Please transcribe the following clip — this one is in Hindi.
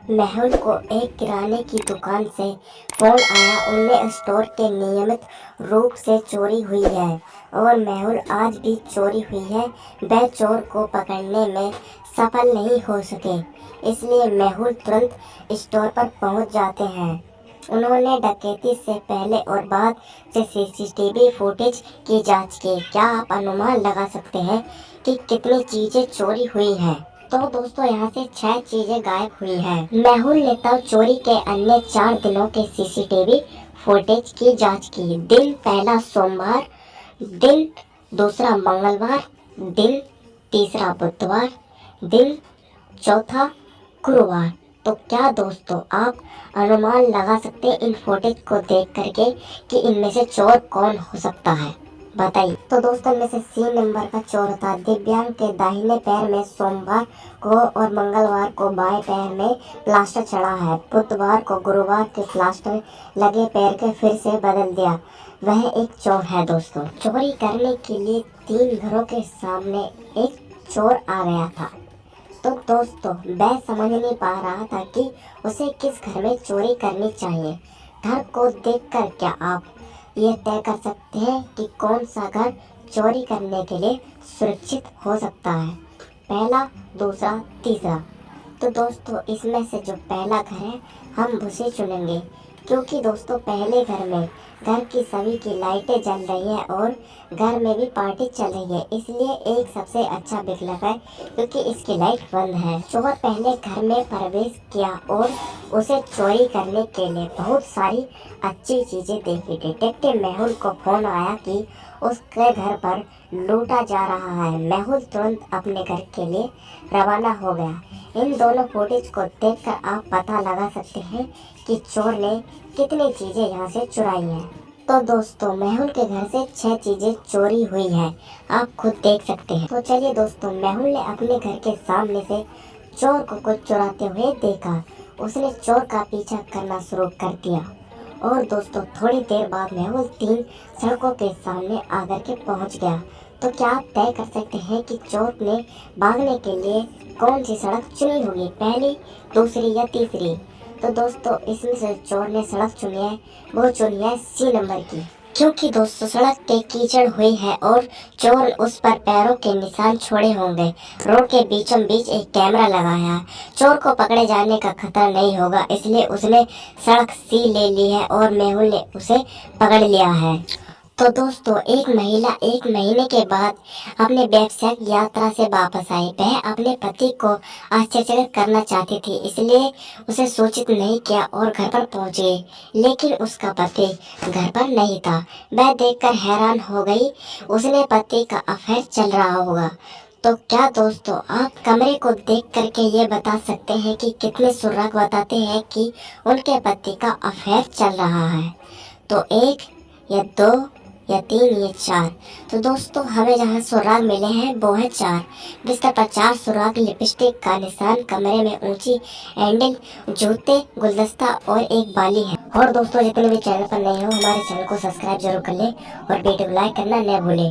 मेहुल को एक किराने की दुकान से फोन आया। उनमें स्टोर के नियमित रूप से चोरी हुई है और मेहुल आज भी चोरी हुई है। वह चोर को पकड़ने में सफल नहीं हो सके, इसलिए मेहुल तुरंत स्टोर पर पहुंच जाते हैं। उन्होंने डकैती से पहले और बाद से सीसीटीवी फुटेज की जांच की। क्या आप अनुमान लगा सकते हैं कि कितनी चीजें चोरी हुई हैं? तो दोस्तों, यहाँ से 6 चीजें गायब हुई हैं। मेहुल ने तब चोरी के अन्य 4 दिनों के सीसीटीवी फुटेज की जांच की। दिन पहला सोमवार, दिन दूसरा मंगलवार, दिन तीसरा बुधवार, दिन चौथा गुरुवार। तो क्या दोस्तों, आप अनुमान लगा सकते हैं इन फुटेज को देख करके कि इनमें से चोर कौन हो सकता है? बताइए। तो दोस्तों, इनमें से सी नंबर का चोर था। दिव्यांग के दाहिने पैर में सोमवार को और मंगलवार को बाएं पैर में प्लास्टर चढ़ा है। बुधवार को गुरुवार के प्लास्टर लगे पैर के फिर से बदल दिया। वह एक चोर है दोस्तों। चोरी करने के लिए 3 घरों के सामने एक चोर आ गया था। तो दोस्तों, वह समझ नहीं पा रहा था कि उसे किस घर में चोरी करनी चाहिए। घर को देखकर क्या आप ये तय कर सकते हैं कि कौन सा घर चोरी करने के लिए सुरक्षित हो सकता है? पहला, दूसरा, तीसरा। तो दोस्तों, इसमें से जो पहला घर है हम उसे चुनेंगे, क्योंकि दोस्तों पहले घर में घर की सभी की लाइटें जल रही हैं और घर में भी पार्टी चल रही है, इसलिए एक सबसे अच्छा विकल्प है, क्योंकि इसकी लाइट बंद है। चोर पहले घर में प्रवेश किया और उसे चोरी करने के लिए बहुत सारी अच्छी चीजें देखी। डिटेक्टिव मेहुल को फोन आया कि उसके घर पर लूटा जा रहा है। मेहुल तुरंत अपने घर के लिए रवाना हो गया। इन दोनों फुटेज को देखकर आप पता लगा सकते हैं कि चोर ने कितनी चीजें यहाँ से चुराई हैं। तो दोस्तों, मेहुल के घर से 6 चीजें चोरी हुई हैं, आप खुद देख सकते हैं। तो चलिए दोस्तों, मेहुल ने अपने घर के सामने से चोर को कुछ चुराते हुए देखा। उसने चोर का पीछा करना शुरू कर दिया और दोस्तों थोड़ी देर बाद मेहुल 3 सड़कों के सामने आकर के पहुंच गया। तो क्या आप तय कर सकते हैं कि चोर ने भागने के लिए कौन सी सड़क चुनी होगी? पहली, दूसरी या तीसरी? तो दोस्तों, इसमें से चोर ने सड़क चुनी है, वो चुनी है सी नंबर की, क्योंकि दोस्तों सड़क पे कीचड़ हुई है और चोर उस पर पैरों के निशान छोड़े होंगे। रोड के बीचों बीच एक कैमरा लगाया है। चोर को पकड़े जाने का खतरा नहीं होगा, इसलिए उसने सड़क सी ले ली है और मेहुल ने उसे पकड़ लिया है। तो दोस्तों, एक महिला 1 महीने के बाद अपने व्यवसायिक यात्रा से वापस आई। वह अपने पति को आश्चर्यचकित करना चाहती थी, इसलिए उसे सूचित नहीं किया और घर पर पहुंच गई। लेकिन उसका पति घर पर नहीं था। वह देखकर हैरान हो गई। उसने पति का अफेयर चल रहा होगा। तो क्या दोस्तों, आप कमरे को देख करके ये बता सकते हैं कि कितने सुराग बताते हैं कि उनके पति का अफेयर चल रहा है? तो 1 या 2 या 3 या 4? तो दोस्तों, हमें जहाँ सुराग मिले हैं वो है 4। बिस्तर पर 4 सुराग, लिपस्टिक का निशान, कमरे में ऊंची हैंडल, जूते, गुलदस्ता और एक बाली है। और दोस्तों, जितने भी चैनल पर नए हो हमारे चैनल को सब्सक्राइब जरूर कर ले और वीडियो को लाइक करना न भूले।